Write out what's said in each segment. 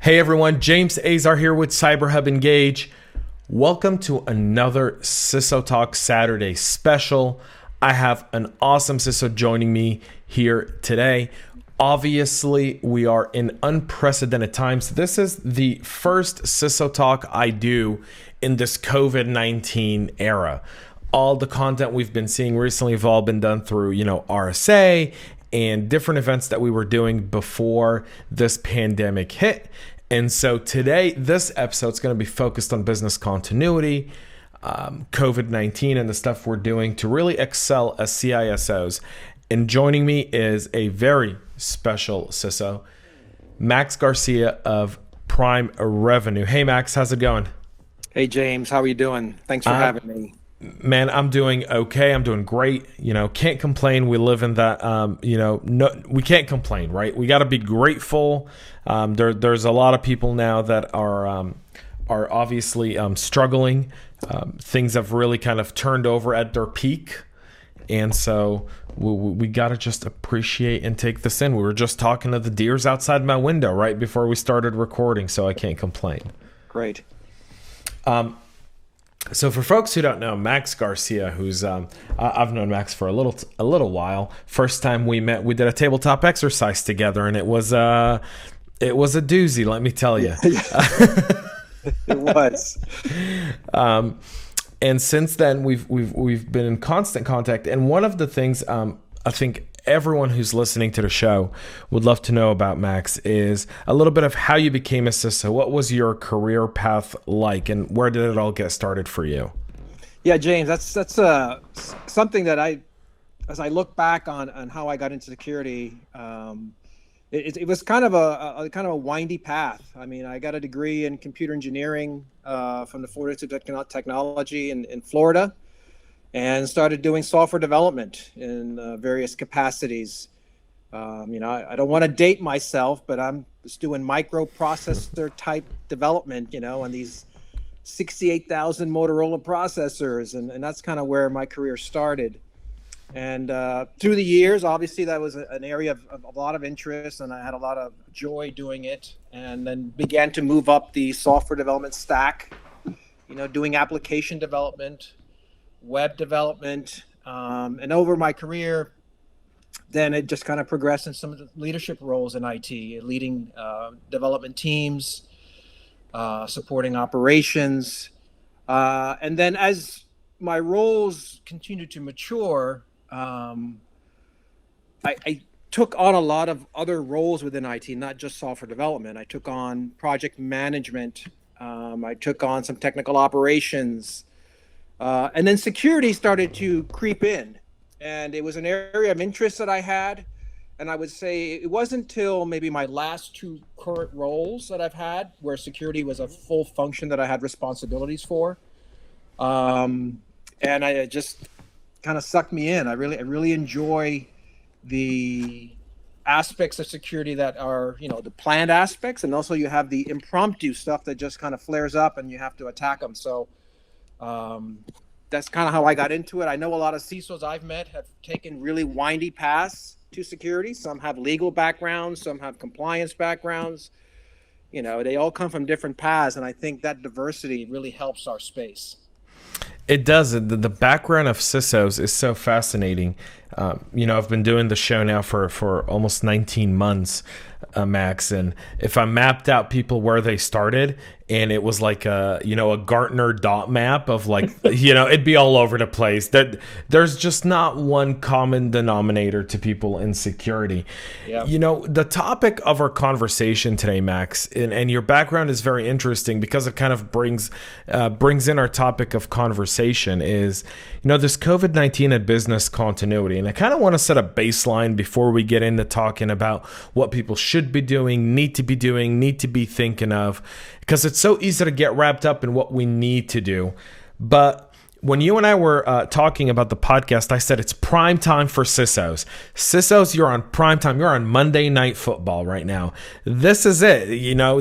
Hey everyone, James Azar here with CyberHub Engage. Welcome to another CISO Talk Saturday special. I have an awesome CISO joining me here today. Obviously, we are in unprecedented times. This is the first CISO Talk I do in this COVID-19 era. All the content we've been seeing recently have all been done through, RSA and different events that we were doing before this pandemic hit. And so today, this episode is going to be focused on business continuity, COVID-19, and the stuff we're doing to really excel as CISOs. And joining me is a very special CISO, Max Garcia of PrimeRevenue. Hey, Max, how's it going? Hey, James, how are you doing? Thanks for having me. Man, I'm doing okay. I'm doing great. Can't complain. We live in that, we can't complain, right? We got to be grateful. There's a lot of people now that are obviously struggling. Things have really kind of turned over at their peak. And so we got to just appreciate and take this in. We were just talking to the deers outside my window right before we started recording, so I can't complain. Great. So for folks who don't know, Max Garcia, who's I've known Max for a little while. First time we met, we did a tabletop exercise together, and it was a doozy, let me tell you. It was. And since then, we've been in constant contact. And one of the things I think everyone who's listening to the show would love to know about, Max, is a little bit of how you became a CISO. What was your career path like, and where did it all get started for you? Yeah, James, that's something that as I look back on how I got into security, it was kind of a windy path. I mean, I got a degree in computer engineering from the Florida Institute of Technology in Florida, and started doing software development in various capacities. I don't want to date myself, but I'm just doing microprocessor type development, on these 68,000 Motorola processors. And that's kind of where my career started. And through the years, obviously, that was an area of a lot of interest, and I had a lot of joy doing it, and then began to move up the software development stack, doing application development, web development, and over my career, then it just kind of progressed in some of the leadership roles in IT, leading development teams, supporting operations. And then as my roles continued to mature, I took on a lot of other roles within IT, not just software development. I took on project management. I took on some technical operations. And then security started to creep in, and it was an area of interest that I had. And I would say it wasn't until maybe my last two current roles that I've had where security was a full function that I had responsibilities for. And it just kind of sucked me in. I really enjoy the aspects of security that are, the planned aspects, and also you have the impromptu stuff that just kind of flares up and you have to attack them. So that's kind of how I got into it. I know a lot of CISOs I've met have taken really windy paths to security. Some have legal backgrounds, some have compliance backgrounds. They all come from different paths, and I think that diversity really helps our space. It does. The background of CISOs is so fascinating. I've been doing the show now for almost 19 months, Max, and if I mapped out people where they started, and it was like a Gartner dot map of it'd be all over the place. There's just not one common denominator to people in security. Yep. The topic of our conversation today, Max, and your background is very interesting because it kind of brings in our topic of conversation is, this COVID-19 and business continuity. And I kind of want to set a baseline before we get into talking about what people should be doing, need to be thinking of, because it's so easy to get wrapped up in what we need to do. But when you and I were talking about the podcast, I said it's prime time for CISOs. CISOs, you're on prime time. You're on Monday Night Football right now. This is it.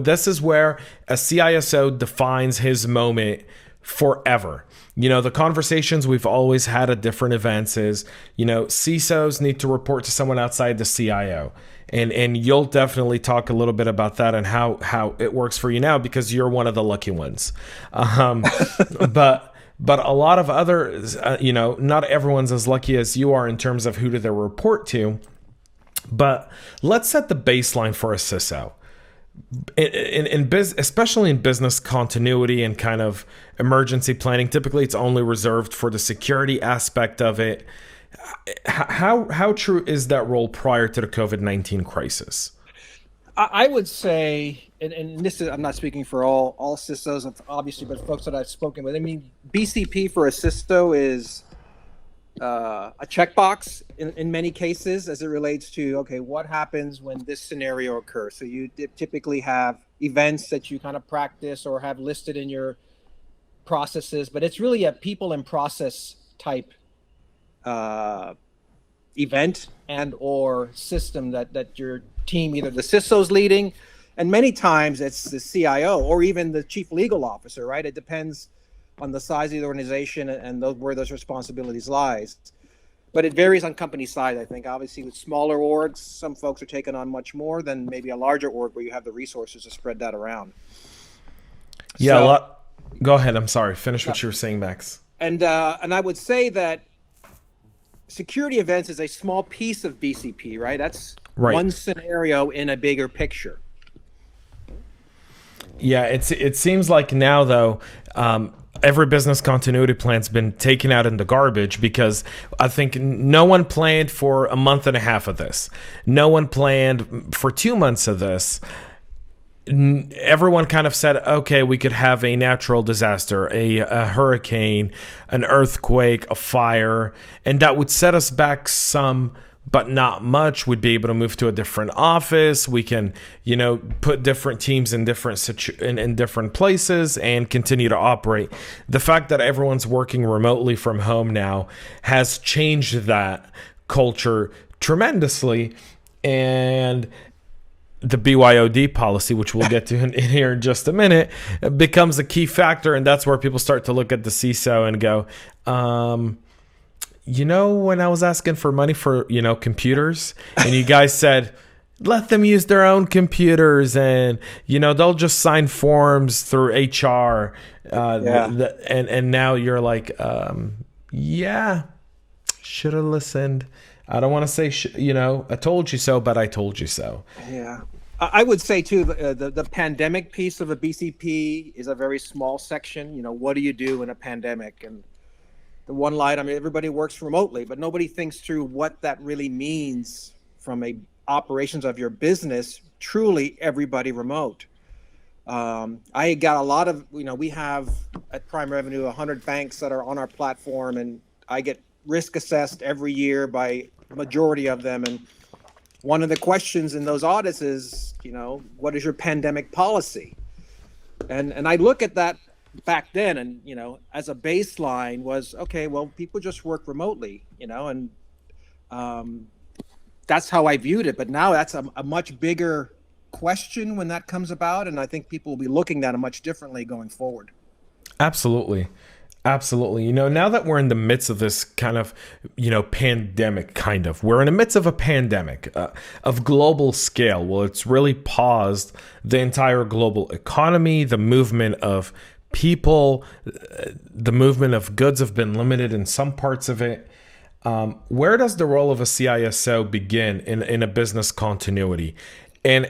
This is where a CISO defines his moment forever. The conversations we've always had at different events is, CISOs need to report to someone outside the CIO. and you'll definitely talk a little bit about that and how it works for you now, because you're one of the lucky ones. But a lot of others, not everyone's as lucky as you are in terms of who do they report to. But let's set the baseline for a CISO. Especially in business continuity and kind of emergency planning, typically it's only reserved for the security aspect of it. How true is that role prior to the COVID-19 crisis? I would say, and this is, I'm not speaking for all CISOs, obviously, but folks that I've spoken with. I mean, BCP for a CISO is a checkbox in many cases as it relates to, okay, what happens when this scenario occurs? So you typically have events that you kind of practice or have listed in your processes, but it's really a people and process type event and or system that your team, either the CISO's leading, and many times it's the CIO or even the chief legal officer, right? It depends on the size of the organization and where those responsibilities lies. But it varies on company size, I think. Obviously, with smaller orgs, some folks are taking on much more than maybe a larger org where you have the resources to spread that around. Yeah, so, go ahead. I'm sorry. Finish what you were saying, Max. And I would say that security events is a small piece of BCP, right? That's one scenario in a bigger picture. Yeah, it seems like now, though, every business continuity plan's been taken out in the garbage, because I think no one planned for a month and a half of this. No one planned for 2 months of this. Everyone kind of said, okay, we could have a natural disaster, a hurricane, an earthquake, a fire, and that would set us back some, but not much. We'd be able to move to a different office. We can, put different teams in in different places and continue to operate. The fact that everyone's working remotely from home now has changed that culture tremendously, and the BYOD policy, which we'll get to in here in just a minute, becomes a key factor, and that's where people start to look at the CISO and go, when I was asking for money for, computers, and you guys said, let them use their own computers, and, they'll just sign forms through HR. And now you're like, should have listened. I don't want to say, I told you so, but I told you so. Yeah. I would say, too, the pandemic piece of a BCP is a very small section. What do you do in a pandemic? And the one light, everybody works remotely, but nobody thinks through what that really means from a operations of your business, truly everybody remote. I got a lot of, we have at PrimeRevenue 100 banks that are on our platform, and I get risk assessed every year by the majority of them. And one of the questions in those audits is, what is your pandemic policy? And I look at that back then, and as a baseline was, okay, well, people just work remotely, and that's how I viewed it. But now that's a much bigger question when that comes about, and I think people will be looking at it much differently going forward. Absolutely. Now that we're in the midst of this kind of, pandemic, we're in the midst of a pandemic of global scale. Well, it's really paused the entire global economy. The movement of people, the movement of goods have been limited in some parts of it. Where does the role of a CISO begin in a business continuity? And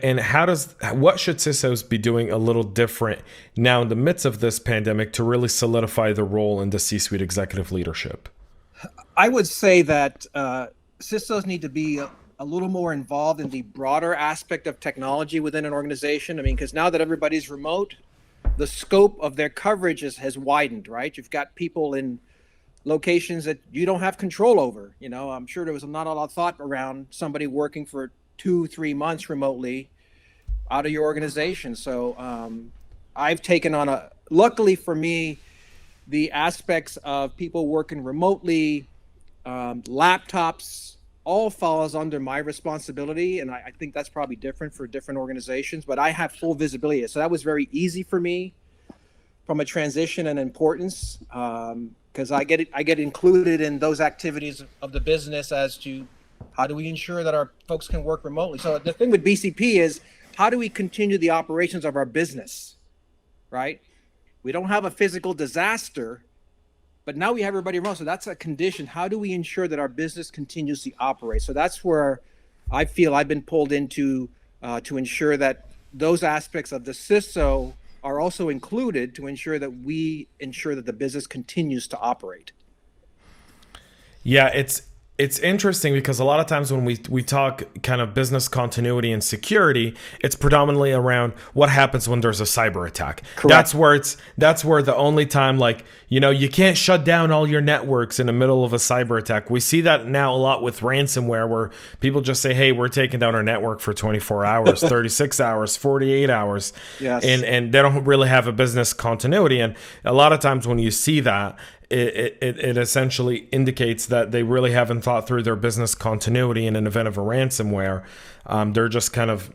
what should CISOs be doing a little different now in the midst of this pandemic to really solidify the role in the C-suite executive leadership? I would say that CISOs need to be a little more involved in the broader aspect of technology within an organization. Because now that everybody's remote, the scope of their coverage has widened, right? You've got people in locations that you don't have control over. I'm sure there was not a lot of thought around somebody working for 2-3 months remotely out of your organization. So I've taken on luckily for me, the aspects of people working remotely, laptops, all falls under my responsibility. And I think that's probably different for different organizations, but I have full visibility. So that was very easy for me from a transition and importance, because I get included in those activities of the business as to How do we ensure that our folks can work remotely? So the thing with BCP is, how do we continue the operations of our business, right? We don't have a physical disaster, but now we have everybody remote. So that's a condition. How do we ensure that our business continues to operate? So that's where I feel I've been pulled into to ensure that those aspects of the CISO are also included to ensure that we ensure that the business continues to operate. Yeah, it's interesting because a lot of times when we talk kind of business continuity and security, it's predominantly around what happens when there's a cyber attack. Correct. That's where the only time, like, you can't shut down all your networks in the middle of a cyber attack. We see that now a lot with ransomware, where people just say, hey, we're taking down our network for 24 hours, 36 hours, 48 hours. Yes. And they don't really have a business continuity. And a lot of times when you see that, it essentially indicates that they really haven't thought through their business continuity in an event of a ransomware. They're just kind of,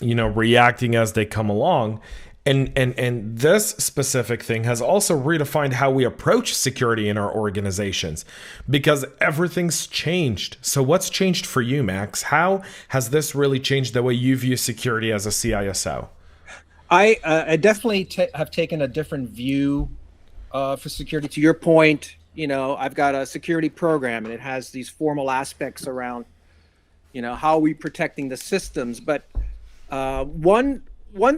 reacting as they come along. And this specific thing has also redefined how we approach security in our organizations, because everything's changed. So what's changed for you, Max? How has this really changed the way you view security as a CISO? I definitely have taken a different view for security. To your point, I've got a security program, and it has these formal aspects around, how are we protecting the systems. But one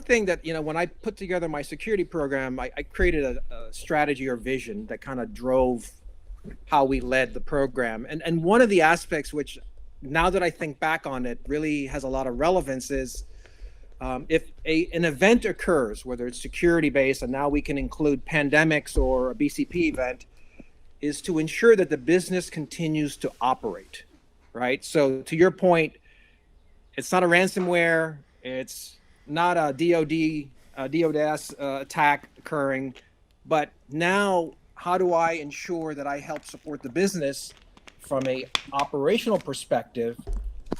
thing that, when I put together my security program, I created a strategy or vision that kind of drove how we led the program. And one of the aspects which, now that I think back on it, really has a lot of relevance is, if an event occurs, whether it's security based, and now we can include pandemics or a BCP event, is to ensure that the business continues to operate, right? So to your point, it's not a ransomware, it's not a DOS attack occurring, but now how do I ensure that I help support the business from a operational perspective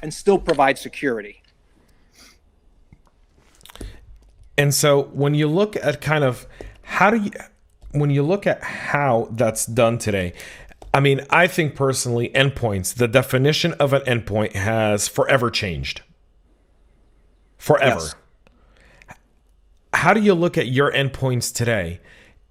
and still provide security? And so when you look at kind of when you look at how that's done today, I mean, I think personally, endpoints, the definition of an endpoint has forever changed. Forever. Yes. How do you look at your endpoints today?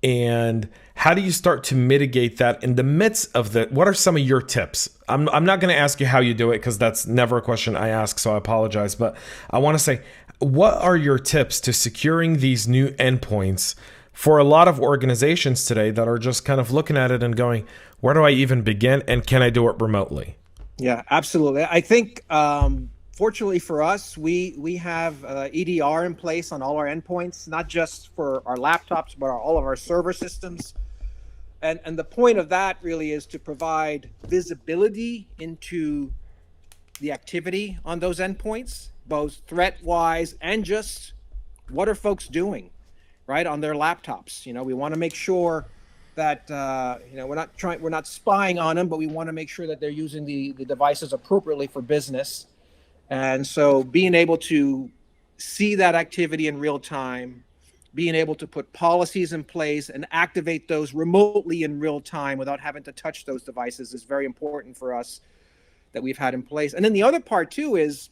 And how do you start to mitigate that in the midst of what are some of your tips? I'm not going to ask you how you do it, because that's never a question I ask, so I apologize. But I want to say, what are your tips to securing these new endpoints for a lot of organizations today that are just kind of looking at it and going, where do I even begin? And can I do it remotely? Yeah, absolutely. I think, fortunately for us, we have EDR in place on all our endpoints, not just for our laptops, but all of our server systems. And the point of that really is to provide visibility into the activity on those endpoints, both threat-wise and just what are folks doing, right, on their laptops. We want to make sure that we're not spying on them, but we want to make sure that they're using the devices appropriately for business. And so being able to see that activity in real time, being able to put policies in place and activate those remotely in real time without having to touch those devices is very important for us, that we've had in place. And then the other part too is,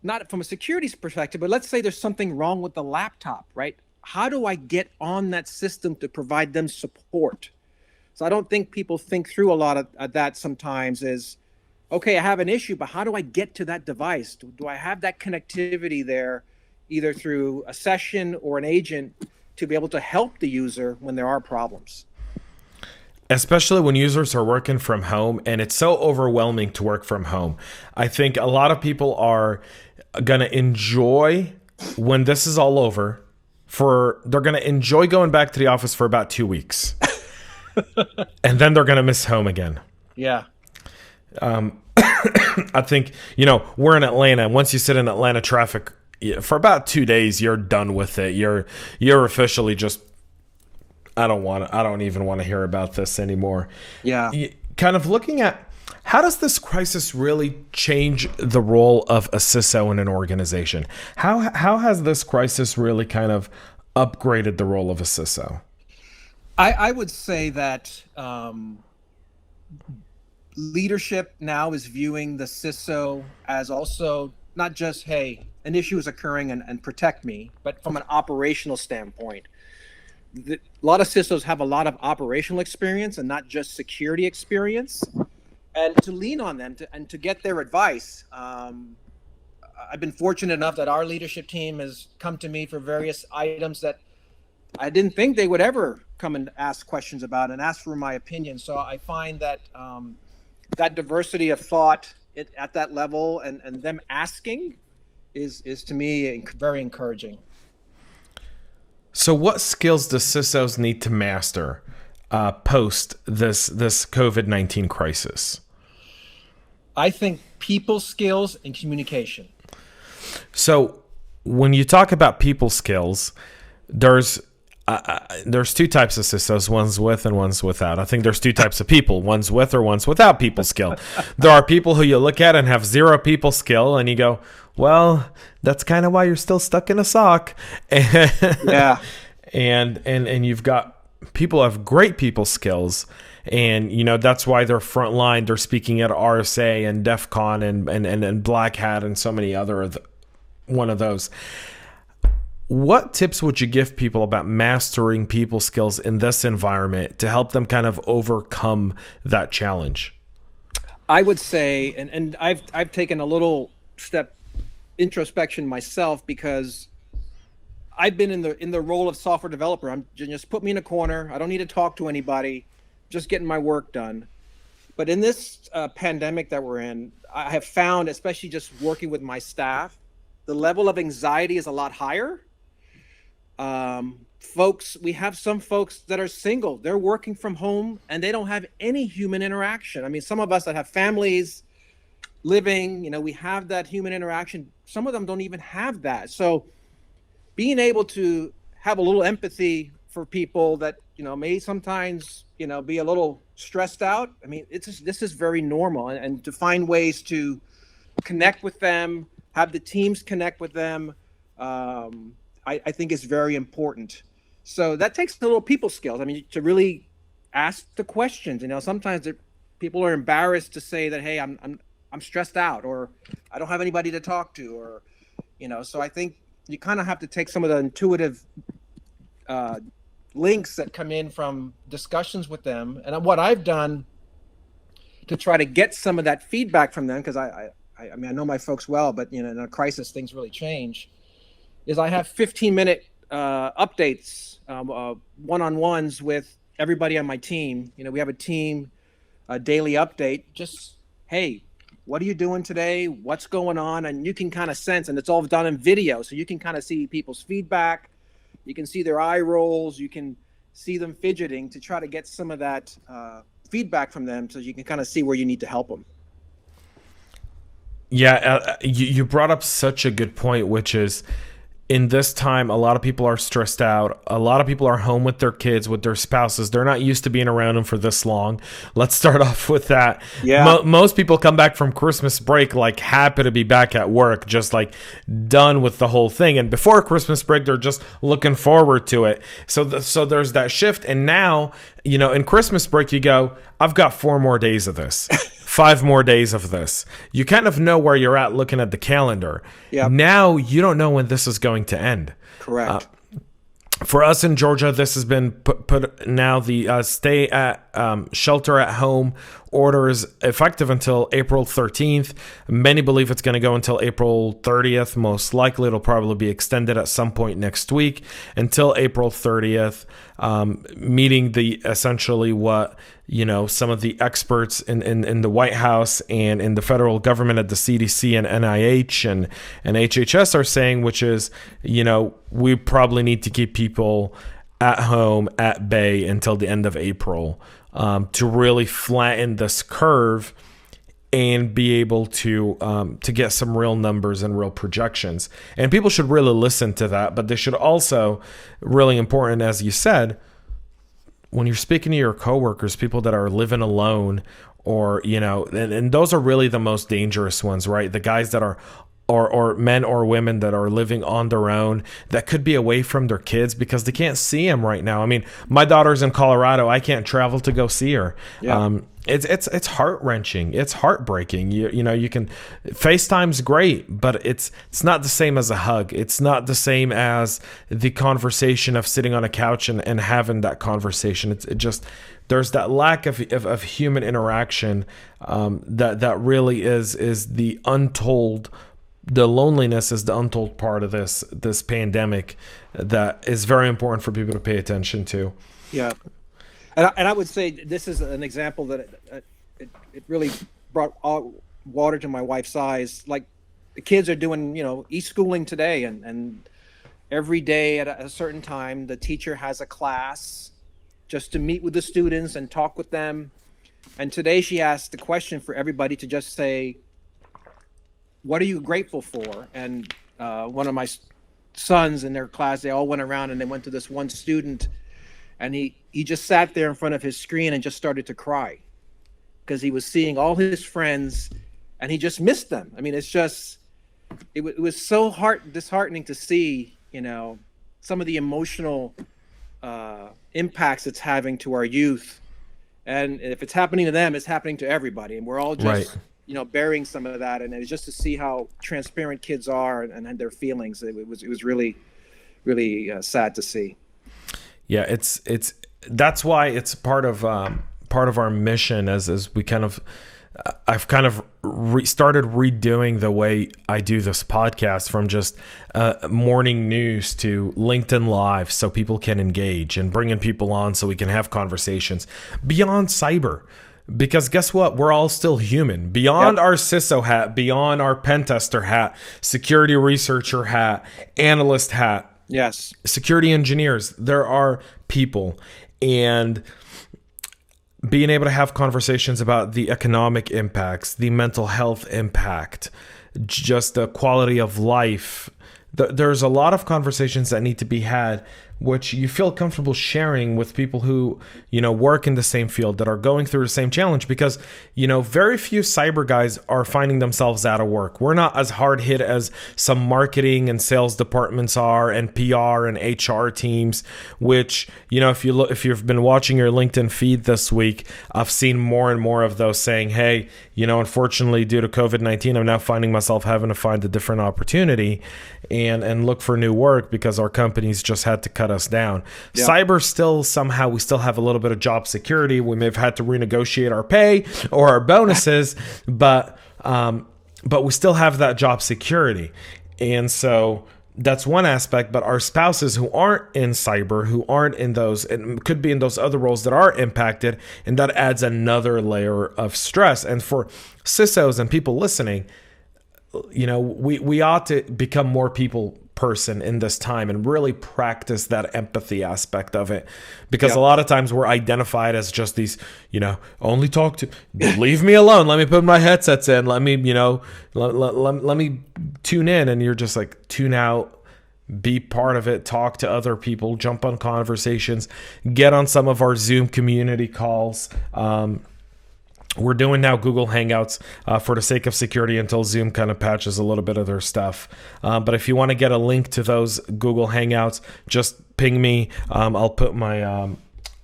not from a security perspective, but let's say there's something wrong with the laptop, right? How do I get on that system to provide them support? So I don't think people think through a lot of that sometimes is, okay, I have an issue, but how do I get to that device? Do I have that connectivity there, either through a session or an agent, to be able to help the user when there are problems? Especially when users are working from home, and it's so overwhelming to work from home. I think a lot of people are going to enjoy, when this is all over, they're going to enjoy going back to the office for about 2 weeks. And then they're going to miss home again. Yeah. I think, we're in Atlanta. Once you sit in Atlanta traffic for about 2 days, you're done with it. You're officially just, I don't even want to hear about this anymore. Yeah. Kind of looking at, how does this crisis really change the role of a CISO in an organization? How has this crisis really kind of upgraded the role of a CISO? I would say that leadership now is viewing the CISO as also not just, hey, an issue is occurring and protect me, but from an operational standpoint. A lot of CISOs have a lot of operational experience and not just security experience. And to lean on them and to get their advice. I've been fortunate enough that our leadership team has come to me for various items that I didn't think they would ever come and ask questions about and ask for my opinion. So I find that that diversity of thought at that level and them asking is to me very encouraging. So what skills do CISOs need to master post this COVID-19 crisis? I think people skills and communication. So when you talk about people skills, there's two types of CISOs, one's with and one's without. I think there's two types of people, one's with or one's without people skill. There are people who you look at and have zero people skill and you go, well, that's kind of why you're still stuck in a SOC. Yeah. And you've got people who have great people skills. And, that's why they're frontline. They're speaking at RSA and DEF CON and Black Hat and so many other one of those. What tips would you give people about mastering people skills in this environment to help them kind of overcome that challenge? I would say, and I've taken a little step introspection myself because I've been in the role of software developer. I'm just put me in a corner. I don't need to talk to anybody. Just getting my work done. But in this pandemic that we're in, I have found, especially just working with my staff, the level of anxiety is a lot higher. We have some folks that are single. They're working from home and they don't have any human interaction. I mean, some of us that have families living, we have that human interaction. Some of them don't even have that. So being able to have a little empathy for people that, may sometimes, be a little stressed out. I mean, this is very normal, and to find ways to connect with them, have the teams connect with them, I think is very important. So that takes a little people skills. I mean, to really ask the questions. Sometimes people are embarrassed to say that, hey, I'm stressed out, or I don't have anybody to talk to, or So I think you kind of have to take some of the intuitive links that come in from discussions with them, and what I've done to try to get some of that feedback from them, because I know my folks well, but in a crisis things really change, is I have 15-minute updates, one-on-ones with everybody on my team. We have a team daily update, just, hey, what are you doing today? What's going on? And you can kind of sense, and it's all done in video, so you can kind of see people's feedback. You can see their eye rolls. You can see them fidgeting to try to get some of that feedback from them, so you can kind of see where you need to help them. Yeah, you brought up such a good point, which is in this time, a lot of people are stressed out. A lot of people are home with their kids, with their spouses. They're not used to being around them for this long. Let's start off with that. Yeah. Most people come back from Christmas break like happy to be back at work, just like done with the whole thing. And before Christmas break, they're just looking forward to it. So there's that shift. And now, in Christmas break, you go, I've got 4 more days of this. 5 more days of this. You kind of know where you're at looking at the calendar. Yep. Now you don't know when this is going to end. Correct. For us in Georgia, this has been put now the stay at shelter at home order is effective until April 13th. Many believe it's going to go until April 30th. Most likely it'll probably be extended at some point next week until April 30th, meeting the essentially what some of the experts in the White House and in the federal government at the CDC and NIH and HHS are saying, which is, we probably need to keep people at home at bay until the end of April to really flatten this curve and be able to get some real numbers and real projections. And people should really listen to that, but they should also, really important, as you said, when you're speaking to your coworkers, people that are living alone, or and those are really the most dangerous ones, right? The guys that are or men or women that are living on their own, that could be away from their kids because they can't see them right now. I mean, my daughter's in Colorado. I can't travel to go see her. Yeah. It's heart-wrenching. It's heartbreaking. You know, you can FaceTime's great, but it's not the same as a hug. It's not the same as the conversation of sitting on a couch and having that conversation. It just, there's that lack of human interaction that really is the untold. The loneliness is the untold part of this pandemic that is very important for people to pay attention to. Yeah. And I would say this is an example that it really brought water to my wife's eyes. Like, the kids are doing, you know, e-schooling today, and every day at a certain time, the teacher has a class just to meet with the students and talk with them. And today she asked the question for everybody to just say, what are you grateful for? And one of my sons in their class, they all went around and they went to this one student, and he just sat there in front of his screen and just started to cry because he was seeing all his friends and he just missed them. I mean, it's just, it was so disheartening to see, you know, some of the emotional impacts it's having to our youth. And if it's happening to them, it's happening to everybody. And we're all just, Right. you know, bearing some of that. And it's just to see how transparent kids are and their feelings. It was really, really sad to see. Yeah, it's that's why it's part of our mission as we kind of I've kind of started redoing the way I do this podcast from just morning news to LinkedIn Live, so people can engage, and bringing people on so we can have conversations beyond cyber. Because guess what? We're all still human. Beyond our CISO hat, beyond our pen tester hat, security researcher hat, analyst hat, Yes. security engineers, there are people. And being able to have conversations about the economic impacts, the mental health impact, just the quality of life. There's a lot of conversations that need to be had, which you feel comfortable sharing with people who, you know, work in the same field, that are going through the same challenge, because, you know, very few cyber guys are finding themselves out of work. We're not as hard hit as some marketing and sales departments are, and PR and HR teams, which, you know, if you've been watching your LinkedIn feed this week, I've seen more and more of those saying, hey, you know, unfortunately, due to COVID-19, I'm now finding myself having to find a different opportunity and look for new work because our companies just had to cut us down. Yeah. Cyber still, somehow, we still have a little bit of job security. We may have had to renegotiate our pay or our bonuses, but we still have that job security. And so that's one aspect. But our spouses who aren't in cyber, who aren't in those, and could be in those other roles that are impacted, and that adds another layer of stress. And for CISOs and people listening, you know, we ought to become more people person in this time and really practice that empathy aspect of it, because a lot of times we're identified as just these, you know, only talk to, leave me alone, let me put my headsets in, let me, you know, let me tune in, and you're just like, tune out, be part of it, talk to other people, jump on conversations, get on some of our Zoom community calls. We're doing now Google Hangouts for the sake of security until Zoom kind of patches a little bit of their stuff. But if you want to get a link to those Google Hangouts, just ping me. I'll put my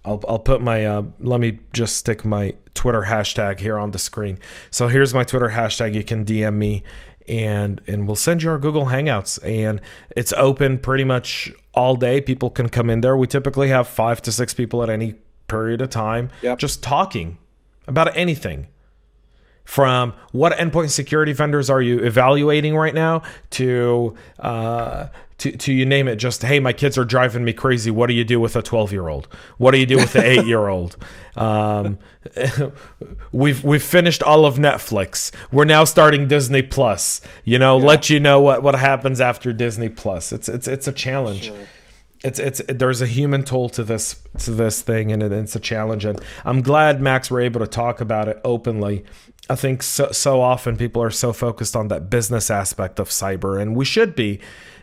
let me just stick my Twitter hashtag here on the screen. So here's my Twitter hashtag. You can DM me and we'll send you our Google Hangouts, and it's open pretty much all day. People can come in there. We typically have 5 to 6 people at any period of time, just talking about anything, from what endpoint security vendors are you evaluating right now to you name it. Just, hey, my kids are driving me crazy. What do you do with a 12-year-old? What do you do with the 8-year-old? We've finished all of Netflix. We're now starting Disney Plus. You know, let you know what happens after Disney Plus. It's a challenge. Sure. There's a human toll to this thing, and it's a challenge. And I'm glad, Max, we're able to talk about it openly. I think so often people are so focused on that business aspect of cyber, and we should be,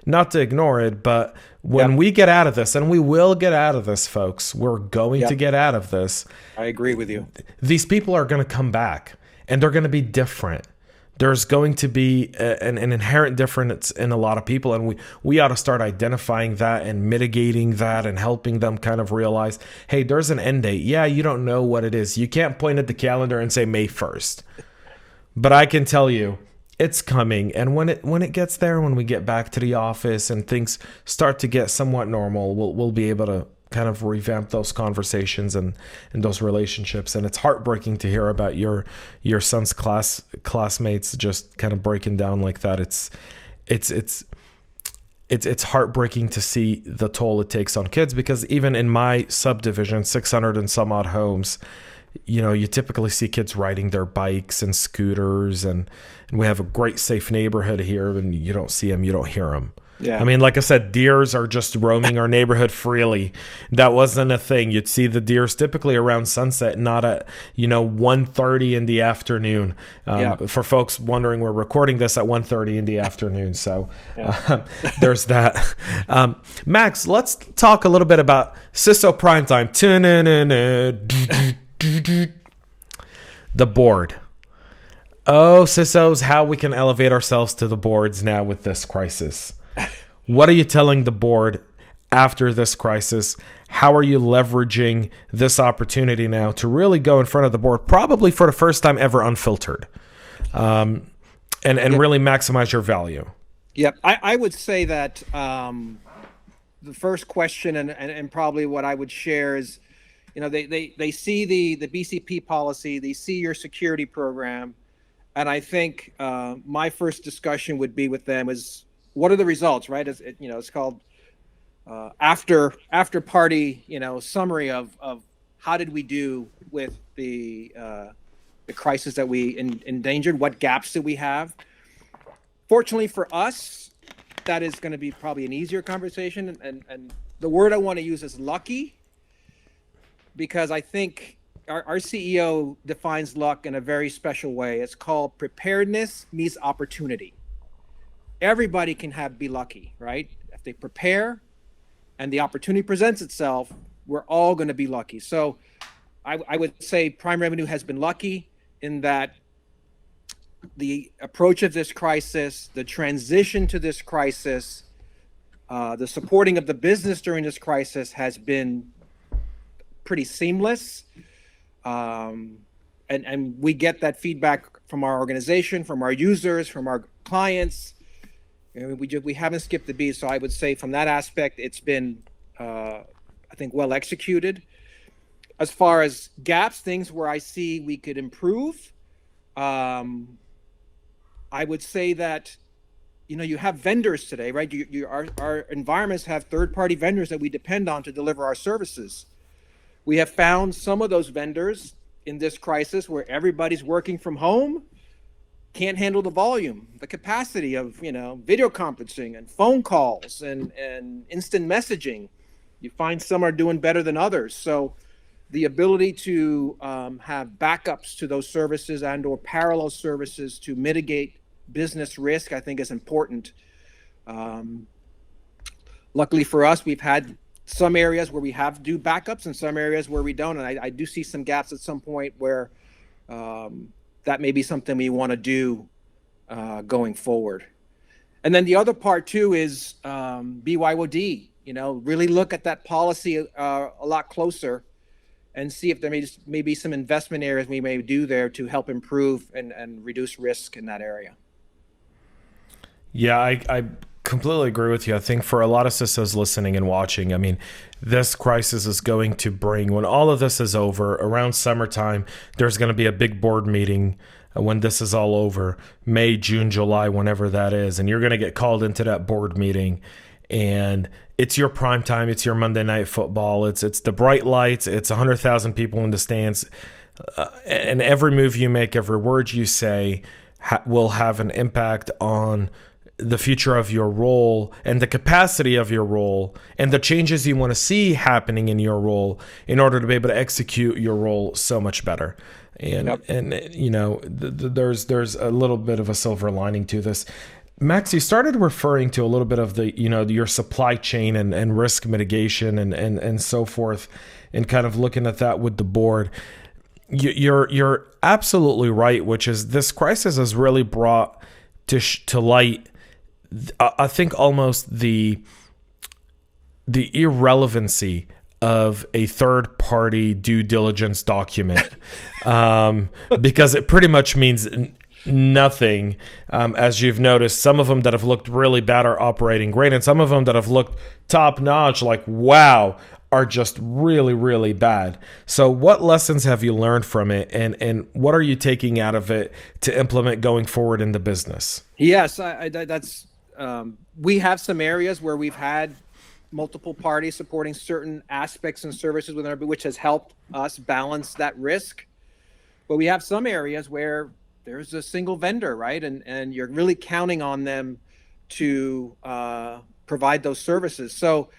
not to ignore it. But when we get out of this, and we will get out of this, folks, we're going to get out of this. I agree with you. These people are going to come back, and they're going to be different. there's going to be an inherent difference in a lot of people, and we ought to start identifying that and mitigating that and helping them kind of realize, hey, there's an end date. Yeah, you don't know what it is. You can't point at the calendar and say May 1st. But I can tell you, it's coming. And when it gets there, when we get back to the office and things start to get somewhat normal, we'll be able to kind of revamp those conversations and those relationships. And it's heartbreaking to hear about your son's classmates just kind of breaking down like that. It's heartbreaking to see the toll it takes on kids, because even in my subdivision, 600 and some odd homes, you typically see kids riding their bikes and scooters, and we have a great safe neighborhood here, and you don't see them, you don't hear them. Yeah. I mean, like I said, deers are just roaming our neighborhood freely. That wasn't a thing. You'd see the deers typically around sunset, not at 1:30 in the afternoon. For folks wondering, we're recording this at 1:30 in the afternoon, so there's that. Max, let's talk a little bit about CISO Primetime. The board. Oh, CISOs, how we can elevate ourselves to the boards now with this crisis. What are you telling the board after this crisis? How are you leveraging this opportunity now to really go in front of the board, probably for the first time ever unfiltered, and really maximize your value? Yep. I would say that the first question and probably what I would share is, they see the BCP policy, they see your security program, and I think my first discussion would be with them is, what are the results, right? It's called after party, summary of how did we do with the crisis that we endangered? What gaps did we have? Fortunately for us, that is going to be probably an easier conversation. And the word I want to use is lucky, because I think our CEO defines luck in a very special way. It's called preparedness meets opportunity. Everybody can be lucky, right? If they prepare and the opportunity presents itself, we're all going to be lucky. So I would say PrimeRevenue has been lucky in that the approach of this crisis, the transition to this crisis, the supporting of the business during this crisis has been pretty seamless. And we get that feedback from our organization, from our users, from our clients. We haven't skipped the beat. So I would say from that aspect, it's been, I think, well executed. As far as gaps, things where I see we could improve, I would say that, you have vendors today, right? Our environments have third-party vendors that we depend on to deliver our services. We have found some of those vendors in this crisis where everybody's working from home, can't handle the volume, the capacity of, video conferencing and phone calls and instant messaging. You find some are doing better than others. So the ability to have backups to those services and or parallel services to mitigate business risk, I think is important. Luckily for us, we've had some areas where we have to do backups and some areas where we don't. And I do see some gaps at some point where that may be something we want to do going forward. And then the other part too is BYOD, really look at that policy a lot closer and see if there may be some investment areas we may do there to help improve and reduce risk in that area. Yeah, I completely agree with you. I think for a lot of CISOs listening and watching, I mean, this crisis is going to bring, when all of this is over, around summertime, there's going to be a big board meeting when this is all over, May, June, July, whenever that is. And you're going to get called into that board meeting, and it's your prime time. It's your Monday Night Football. It's the bright lights. It's 100,000 people in the stands. And every move you make, every word you say will have an impact on the future of your role and the capacity of your role and the changes you want to see happening in your role in order to be able to execute your role so much better. And, Yep. and there's a little bit of a silver lining to this. Max, you started referring to a little bit of the, your supply chain and risk mitigation and so forth, and kind of looking at that with the board. You're absolutely right, which is this crisis has really brought to light, I think, almost the irrelevancy of a third-party due diligence document, because it pretty much means nothing. As you've noticed, some of them that have looked really bad are operating great, and some of them that have looked top-notch, like, wow, are just really, really bad. So what lessons have you learned from it, and what are you taking out of it to implement going forward in the business? Yes, that's we have some areas where we've had multiple parties supporting certain aspects and services within our, which has helped us balance that risk. But we have some areas where there's a single vendor, right? And you're really counting on them to provide those services. So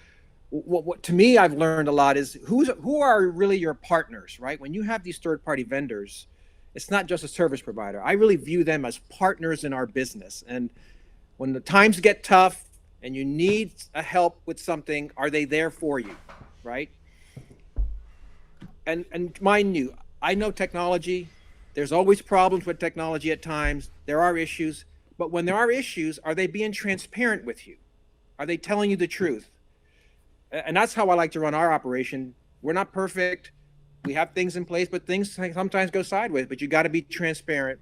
what to me, I've learned a lot is who are really your partners, right? When you have these third-party vendors, it's not just a service provider. I really view them as partners in our business. And when the times get tough and you need a help with something, are they there for you, right? And mind you, I know technology. There's always problems with technology at times. There are issues. But when there are issues, are they being transparent with you? Are they telling you the truth? And that's how I like to run our operation. We're not perfect. We have things in place, but things sometimes go sideways. But you got to be transparent.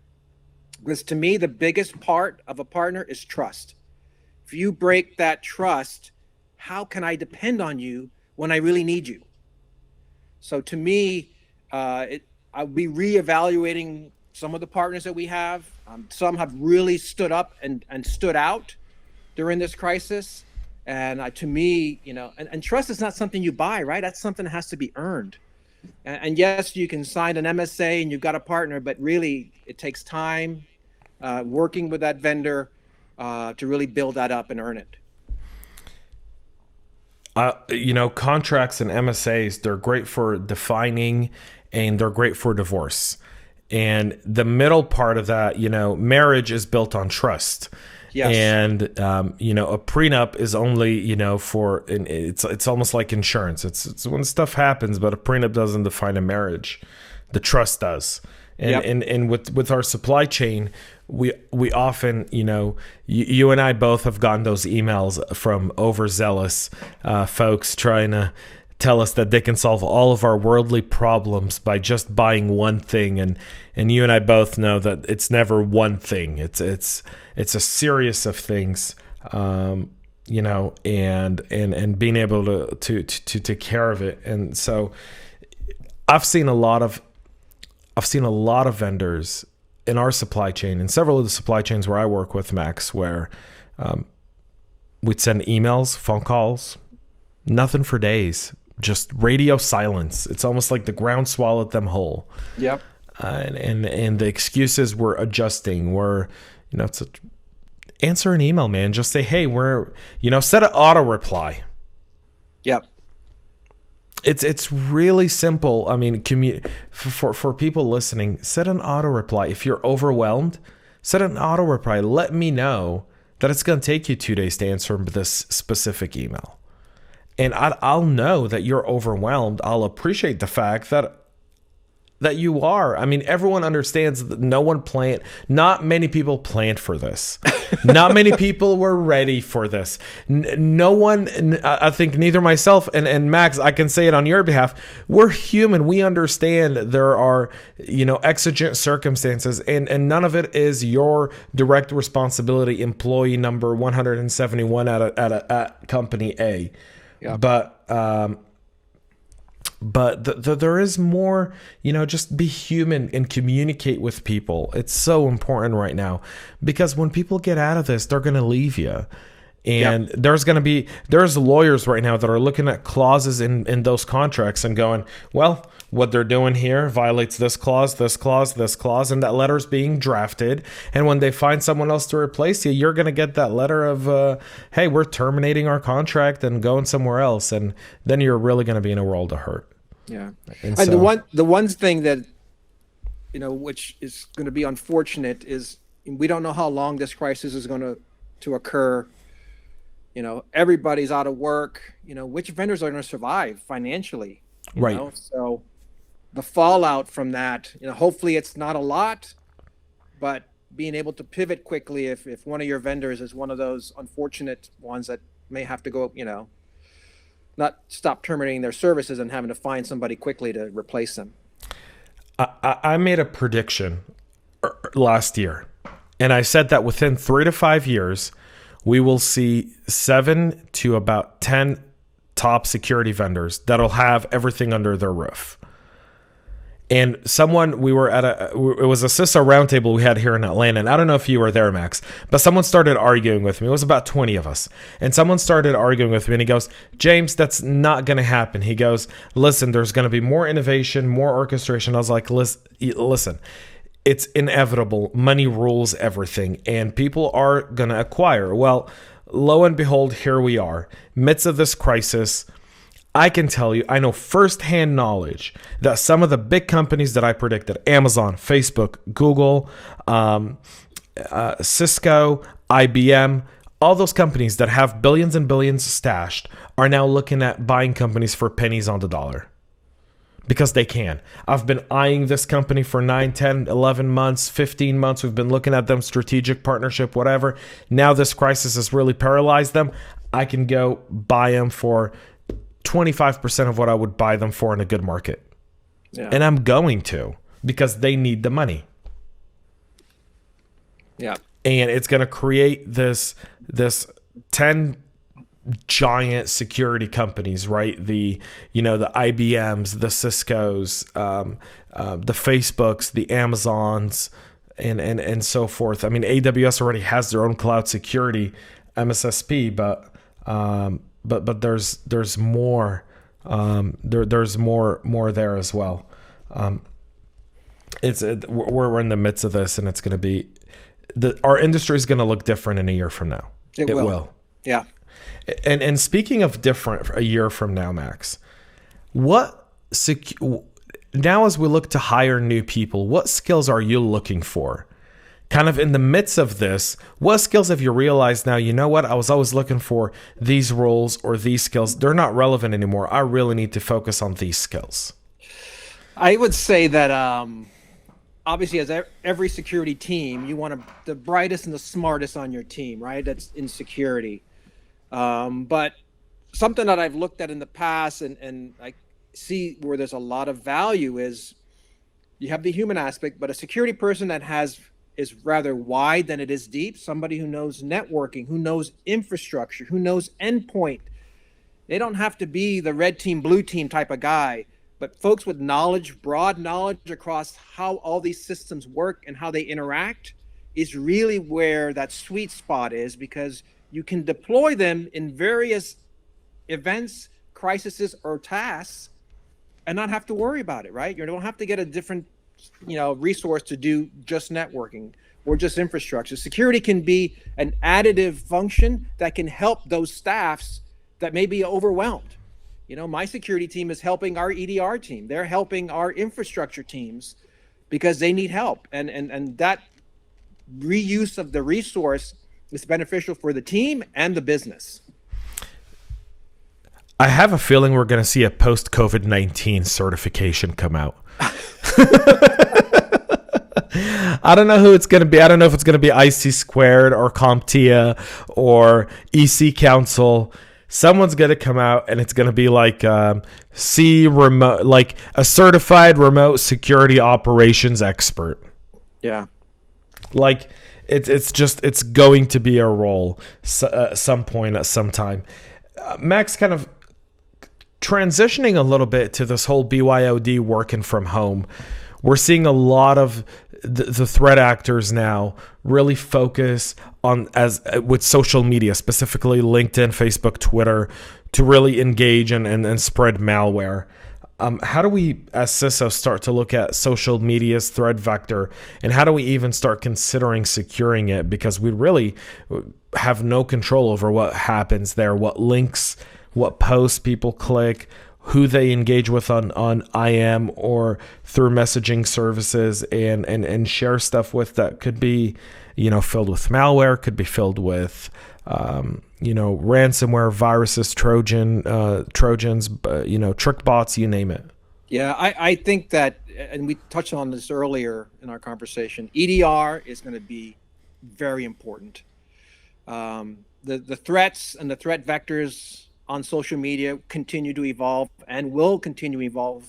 Because to me, the biggest part of a partner is trust. If you break that trust, how can I depend on you when I really need you? So to me, I'll be reevaluating some of the partners that we have. Some have really stood up and stood out during this crisis. And to me, and trust is not something you buy, right? That's something that has to be earned. And yes, you can sign an MSA and you've got a partner, but really it takes time working with that vendor to really build that up and earn it. Contracts and MSAs, they're great for defining and they're great for divorce. And the middle part of that, marriage is built on trust. Yes. And, a prenup is only, it's almost like insurance. It's when stuff happens, but a prenup doesn't define a marriage. The trust does. And, and with our supply chain, we often, you and I both have gotten those emails from overzealous folks trying to tell us that they can solve all of our worldly problems by just buying one thing, and you and I both know that it's never one thing. It's a series of things, and being able to take care of it. And so I've seen a lot of vendors in our supply chain, and several of the supply chains where I work with, Max, where we'd send emails, phone calls, nothing for days. Just radio silence. It's almost like the ground swallowed them whole. Yep. And the excuses were adjusting. Answer an email, man. Just say, hey, set an auto reply. Yep. It's really simple. I mean, for people listening, set an auto reply. If you're overwhelmed, set an auto reply. Let me know that it's going to take you 2 days to answer this specific email. And I'll know that you're overwhelmed. I'll appreciate the fact that you are. I mean, everyone understands that not many people planned for this. Not many people were ready for this. No one, I think neither myself and Max, I can say it on your behalf, we're human. We understand there are, exigent circumstances, and none of it is your direct responsibility, employee number 171 at company A. Yeah. But there is more, just be human and communicate with people. It's so important right now, because when people get out of this, they're going to leave you. And there's lawyers right now that are looking at clauses in those contracts and going, well, what they're doing here violates this clause, this clause, this clause, and that letter's being drafted. And when they find someone else to replace you, you're going to get that letter of, hey, we're terminating our contract and going somewhere else. And then you're really going to be in a world of hurt. Yeah. And the one thing that, which is going to be unfortunate is we don't know how long this crisis is going to occur. Everybody's out of work. Which vendors are going to survive financially? Right. So the fallout from that, hopefully it's not a lot, but being able to pivot quickly if one of your vendors is one of those unfortunate ones that may have to go, not stop terminating their services and having to find somebody quickly to replace them. I made a prediction last year, and I said that within 3 to 5 years, we will see 7 to about 10 top security vendors that'll have everything under their roof. And we were at it was a CISO roundtable we had here in Atlanta. And I don't know if you were there, Max, but someone started arguing with me. It was about 20 of us. And someone started arguing with me and he goes, James, that's not going to happen. He goes, listen, there's going to be more innovation, more orchestration. I was like, listen, it's inevitable. Money rules everything and people are going to acquire. Well, lo and behold, here we are, midst of this crisis. I can tell you, I know firsthand knowledge that some of the big companies that I predicted, Amazon, Facebook, Google, Cisco, IBM, all those companies that have billions and billions stashed are now looking at buying companies for pennies on the dollar because they can. I've been eyeing this company for 9, 10, 11 months, 15 months. We've been looking at them, strategic partnership, whatever. Now this crisis has really paralyzed them. I can go buy them for 25% of what I would buy them for in a good market. Yeah. And I'm going to because they need the money. Yeah. And it's going to create this 10 giant security companies, right? The IBMs, the Ciscos, the Facebooks, the Amazons, and so forth. I mean, AWS already has their own cloud security MSSP, but there's more. There's more there as well. We're in the midst of this, and it's going to be our industry is going to look different in a year from now. It will. Yeah. And speaking of different, a year from now, Max, now as we look to hire new people, what skills are you looking for? Kind of in the midst of this, what skills have you realized now, you know what, I was always looking for these roles or these skills. They're not relevant anymore. I really need to focus on these skills. I would say that obviously as every security team, you want the brightest and the smartest on your team, right? That's in security. But something that I've looked at in the past and I see where there's a lot of value is you have the human aspect, but a security person that is rather wide than it is deep. Somebody who knows networking, who knows infrastructure, who knows endpoint. They don't have to be the red team, blue team type of guy, but folks with knowledge, broad knowledge across how all these systems work and how they interact is really where that sweet spot is, because you can deploy them in various events, crises, or tasks and not have to worry about it, right? You don't have to get a different resource to do just networking or just infrastructure. Security can be an additive function that can help those staffs that may be overwhelmed. My security team is helping our EDR team. They're helping our infrastructure teams because they need help. And that reuse of the resource is beneficial for the team and the business. I have a feeling we're going to see a post-COVID-19 certification come out. I don't know who it's going to be. I don't know if it's going to be IC Squared or CompTIA or EC Council. Someone's going to come out and it's going to be like remote, like a certified remote security operations expert. Yeah. Like it's going to be a role some point at some time. Max, kind of transitioning a little bit to this whole BYOD working from home, we're seeing a lot of the threat actors now really focus on with social media, specifically LinkedIn, Facebook, Twitter, to really engage and spread malware. How do we, as CISO, start to look at social media's threat vector, and how do we even start considering securing it? Because we really have no control over what happens there, what links, what posts people click, who they engage with on IM or through messaging services, and share stuff with that could be, filled with malware, could be filled with, ransomware, viruses, Trojans, trick bots, you name it. Yeah, I think that, and we touched on this earlier in our conversation, EDR is going to be very important. The threats and the threat vectors on social media continue to evolve and will continue to evolve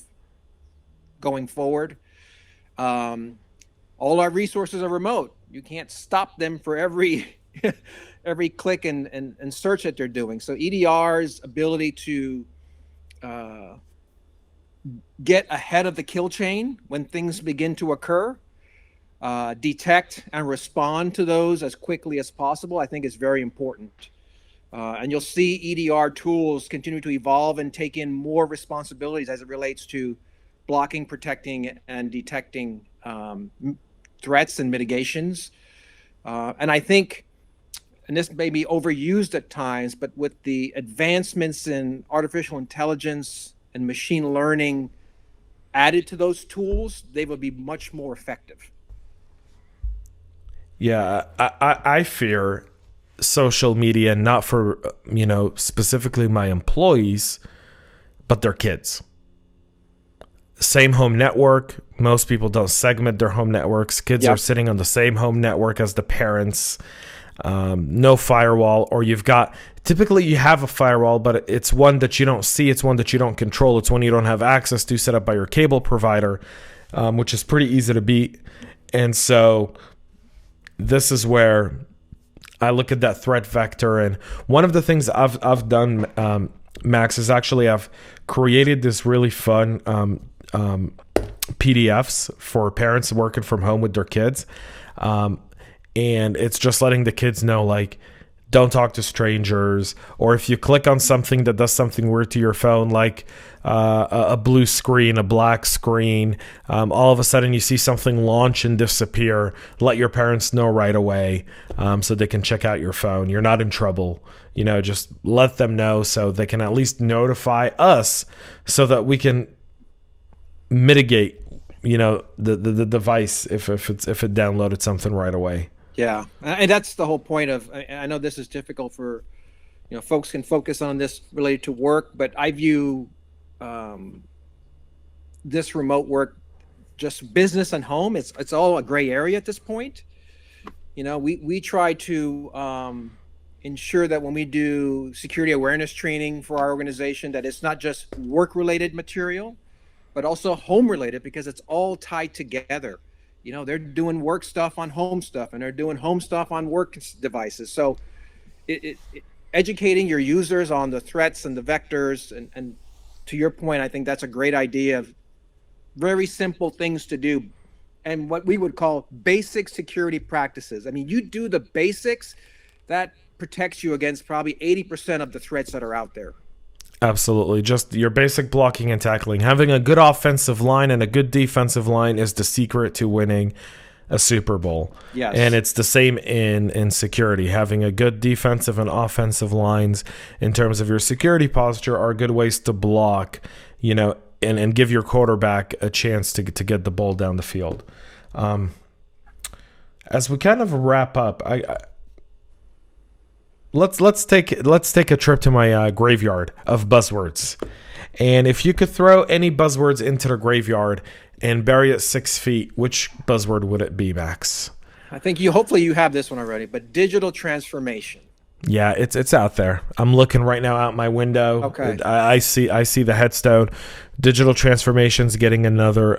going forward. All our resources are remote. You can't stop them for every every click and search that they're doing. So EDR's ability to get ahead of the kill chain when things begin to occur, detect and respond to those as quickly as possible, I think is very important. And you'll see EDR tools continue to evolve and take in more responsibilities as it relates to blocking, protecting, and detecting threats and mitigations. And I think, and this may be overused at times, but with the advancements in artificial intelligence and machine learning added to those tools, they will be much more effective. Yeah, I fear social media, not for, specifically my employees, but their kids. Same home network. Most people don't segment their home networks. Kids are sitting on the same home network as the parents. No firewall, or typically you have a firewall, but it's one that you don't see. It's one that you don't control. It's one you don't have access to, set up by your cable provider, which is pretty easy to beat. And so this is where I look at that threat vector. And one of the things I've done, Max, is actually I've created this really fun PDFs for parents working from home with their kids. And it's just letting the kids know, like, don't talk to strangers, or if you click on something that does something weird to your phone, like a blue screen, a black screen, all of a sudden you see something launch and disappear, let your parents know right away, so they can check out your phone. You're not in trouble. Just let them know so they can at least notify us so that we can mitigate, the device if it downloaded something right away. Yeah, and that's the whole point of, I know this is difficult for, folks can focus on this related to work, but I view this remote work, just business and home, it's all a gray area at this point. We try to ensure that when we do security awareness training for our organization, that it's not just work-related material, but also home-related, because it's all tied together. They're doing work stuff on home stuff, and they're doing home stuff on work devices. So educating your users on the threats and the vectors, and to your point, I think that's a great idea of very simple things to do, and what we would call basic security practices. I mean, you do the basics, that protects you against probably 80% of the threats that are out there. Absolutely. Just your basic blocking and tackling. Having a good offensive line and a good defensive line is the secret to winning a Super Bowl. Yes. And it's the same in security. Having a good defensive and offensive lines in terms of your security posture are good ways to block, and give your quarterback a chance to get the ball down the field. As we kind of wrap up, Let's take a trip to my graveyard of buzzwords, and if you could throw any buzzwords into the graveyard and bury it 6 feet, which buzzword would it be, Max? I think hopefully you have this one already, but digital transformation. Yeah, it's out there. I'm looking right now out my window. Okay. I see the headstone. Digital transformation's getting another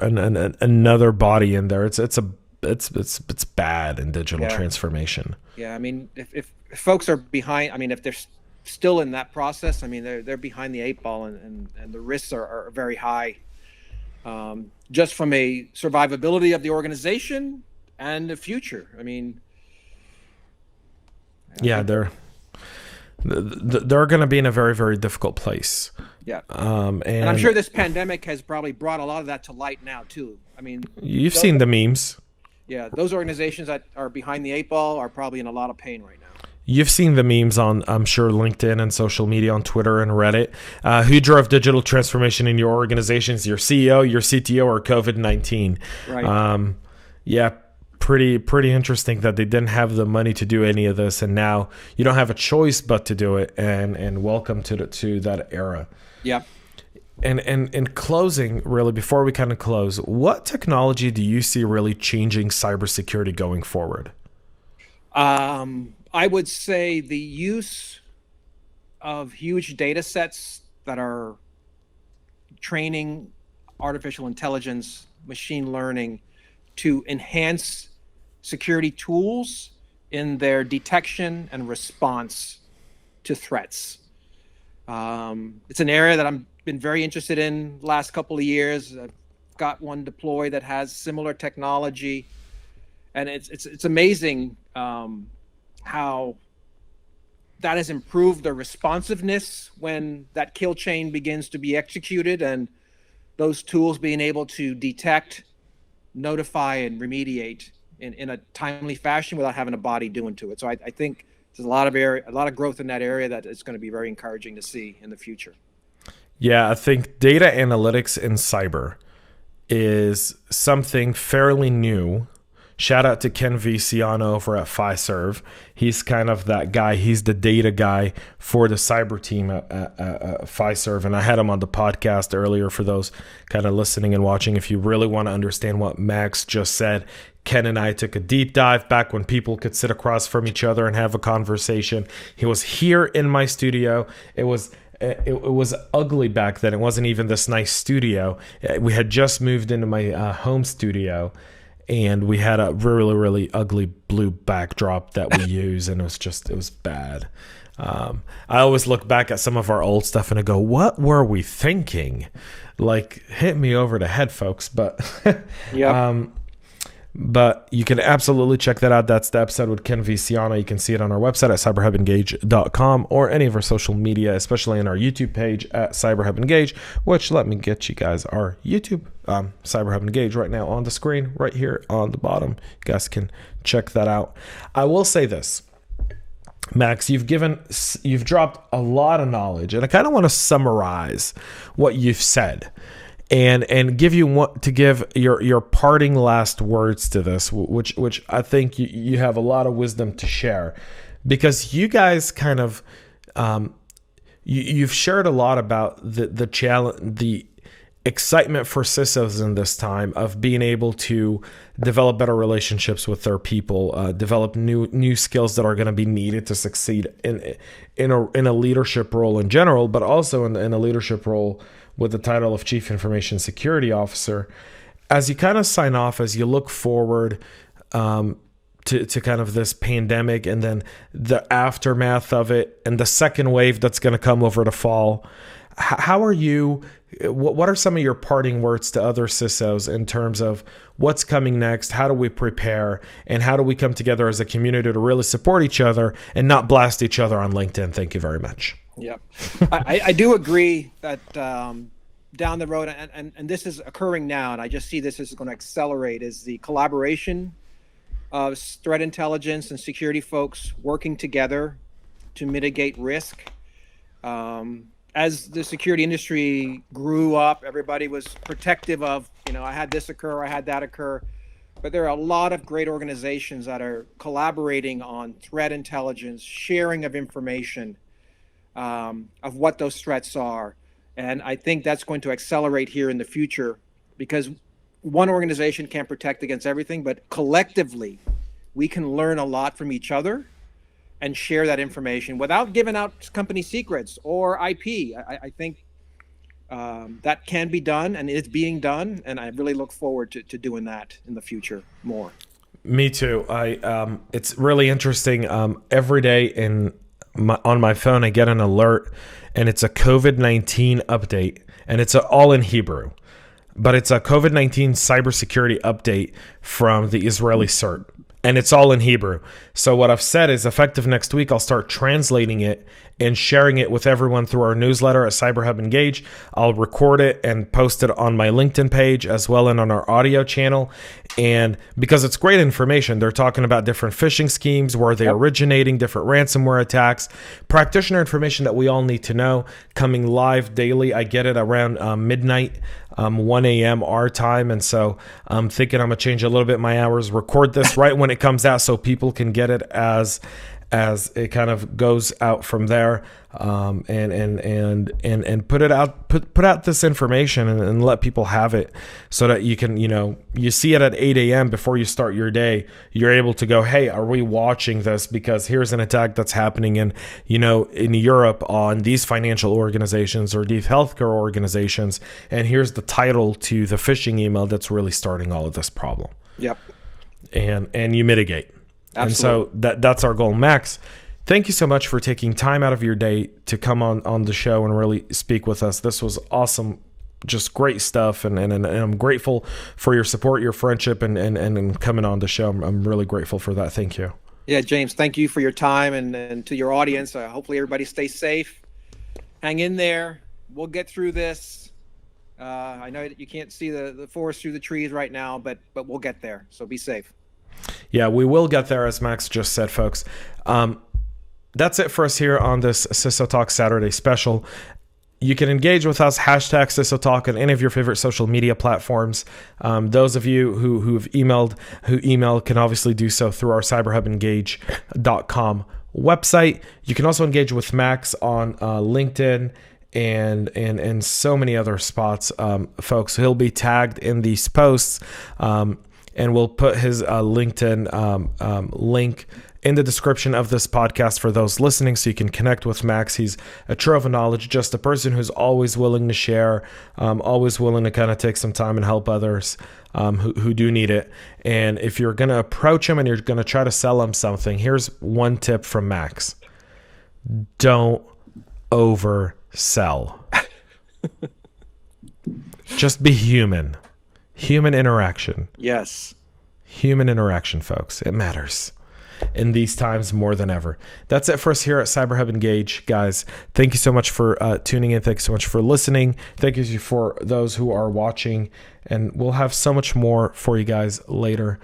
body in there. It's bad in digital transformation. Yeah, I mean, if folks are behind, I mean, if they're still in that process, I mean, they're behind the 8 ball, and the risks are very high, just from a survivability of the organization and the future. I mean, yeah, they're going to be in a very, very difficult place. Yeah. And I'm sure this pandemic has probably brought a lot of that to light now too. I mean, you've seen the memes. Yeah, those organizations that are behind the 8 ball are probably in a lot of pain right now. You've seen the memes on, I'm sure, LinkedIn and social media, on Twitter and Reddit. Who drove digital transformation in your organizations? Your CEO, your CTO, or COVID-19? Right. Yeah, pretty interesting that they didn't have the money to do any of this, and now you don't have a choice but to do it. And welcome to that era. Yep. And in closing, really, before we kind of close, what technology do you see really changing cybersecurity going forward? I would say the use of huge data sets that are training artificial intelligence, machine learning to enhance security tools in their detection and response to threats. It's an area that I've been very interested in the last couple of years. I've got one deployed that has similar technology, and it's amazing how that has improved the responsiveness when that kill chain begins to be executed, and those tools being able to detect, notify, and remediate in a timely fashion without having a body doing to it. So I think there's a lot of growth in that area that is going to be very encouraging to see in the future. Yeah, I think data analytics in cyber is something fairly new. Shout out to Ken Viciano over at Fiserv. He's kind of that guy. He's the data guy for the cyber team at Fiserv. And I had him on the podcast earlier for those kind of listening and watching. If you really want to understand what Max just said, Ken and I took a deep dive back when people could sit across from each other and have a conversation. He was here in my studio. It was ugly back then. It wasn't even this nice studio. We had just moved into my home studio. And we had a really, really ugly blue backdrop that we use, and it was bad. I always look back at some of our old stuff and I go, what were we thinking? Like, hit me over the head, folks. But yeah. But you can absolutely check that out. That's the episode with Ken Viciano. You can see it on our website at cyberhubengage.com or any of our social media, especially in our YouTube page at CyberHub Engage, which let me get you guys our YouTube CyberHub Engage right now on the screen, right here on the bottom. You guys can check that out. I will say this, Max, you've dropped a lot of knowledge, and I kind of want to summarize what you've said. And give your parting last words to this, which I think you have a lot of wisdom to share, because you guys kind of you've shared a lot about the challenge, the excitement for CISOs in this time of being able to develop better relationships with their people, develop new skills that are going to be needed to succeed in a leadership role in general, but also in a leadership role with the title of Chief Information Security Officer. As you kind of sign off, as you look forward to kind of this pandemic and then the aftermath of it and the second wave that's going to come over the fall, how are you? What are some of your parting words to other CISOs in terms of what's coming next? How do we prepare? And how do we come together as a community to really support each other and not blast each other on LinkedIn? Thank you very much. Yeah, I do agree that down the road, and this is occurring now, and I just see this is going to accelerate, is the collaboration of threat intelligence and security folks working together to mitigate risk. As the security industry grew up, everybody was protective of, I had this occur, I had that occur. But there are a lot of great organizations that are collaborating on threat intelligence, sharing of information, of what those threats are. And I think that's going to accelerate here in the future, because one organization can't protect against everything, but collectively we can learn a lot from each other and share that information without giving out company secrets or IP. I think that can be done, and it's being done, and I really look forward to doing that in the future more. Me too. It's really interesting. Every day on my phone, I get an alert, and it's a COVID-19 update, and it's all in Hebrew, but it's a COVID-19 cybersecurity update from the Israeli CERT, and it's all in Hebrew. So what I've said is, effective next week, I'll start translating it and sharing it with everyone through our newsletter at CyberHub Engage. I'll record it and post it on my LinkedIn page as well, and on our audio channel. And because it's great information, they're talking about different phishing schemes, where they're originating, different ransomware attacks, practitioner information that we all need to know, coming live daily. I get it around midnight, 1 a.m. our time. And so I'm thinking I'm going to change a little bit my hours, record this right when it comes out so people can get it as as it kind of goes out from there, and put it out, put out this information and let people have it, so that you can, you see it at 8 a.m. before you start your day. You're able to go, hey, are we watching this? Because here's an attack that's happening in Europe on these financial organizations or these healthcare organizations, and here's the title to the phishing email that's really starting all of this problem. Yep. And you mitigate. Absolutely. And so that's our goal. Max, thank you so much for taking time out of your day to come on the show and really speak with us. This was awesome, just great stuff. And I'm grateful for your support, your friendship, and coming on the show. I'm really grateful for that. Thank you. Yeah, James, thank you for your time, and to your audience. Hopefully everybody stays safe. Hang in there. We'll get through this. I know that you can't see the forest through the trees right now, but we'll get there. So be safe. Yeah, we will get there, as Max just said, folks. That's it for us here on this CISO Talk Saturday special. You can engage with us, hashtag CISO Talk, on any of your favorite social media platforms. Those of you who email can obviously do so through our cyberhubengage.com website. You can also engage with Max on LinkedIn and so many other spots, folks. He'll be tagged in these posts, and we'll put his LinkedIn link in the description of this podcast for those listening, so you can connect with Max. He's a trove of knowledge, just a person who's always willing to share, always willing to kind of take some time and help others who do need it. And if you're going to approach him and you're going to try to sell him something, here's one tip from Max. Don't oversell. Just be human. Human interaction. Yes. Human interaction, folks. It matters in these times more than ever. That's it for us here at CyberHub Engage, guys. Thank you so much for tuning in. Thank you so much for listening. Thank you for those who are watching. And we'll have so much more for you guys later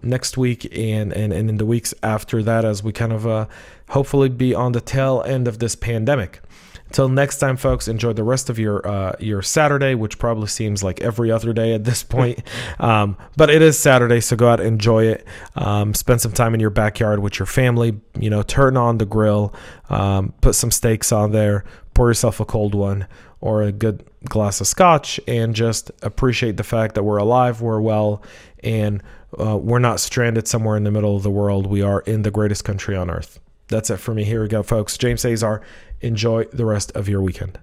next week and in the weeks after that, as we kind of hopefully be on the tail end of this pandemic. Until next time, folks, enjoy the rest of your Saturday, which probably seems like every other day at this point. But it is Saturday, so go out and enjoy it. Spend some time in your backyard with your family. Turn on the grill, put some steaks on there, pour yourself a cold one or a good glass of scotch, and just appreciate the fact that we're alive, we're well, and we're not stranded somewhere in the middle of the world. We are in the greatest country on earth. That's it for me. Here we go, folks. James Azar. Enjoy the rest of your weekend.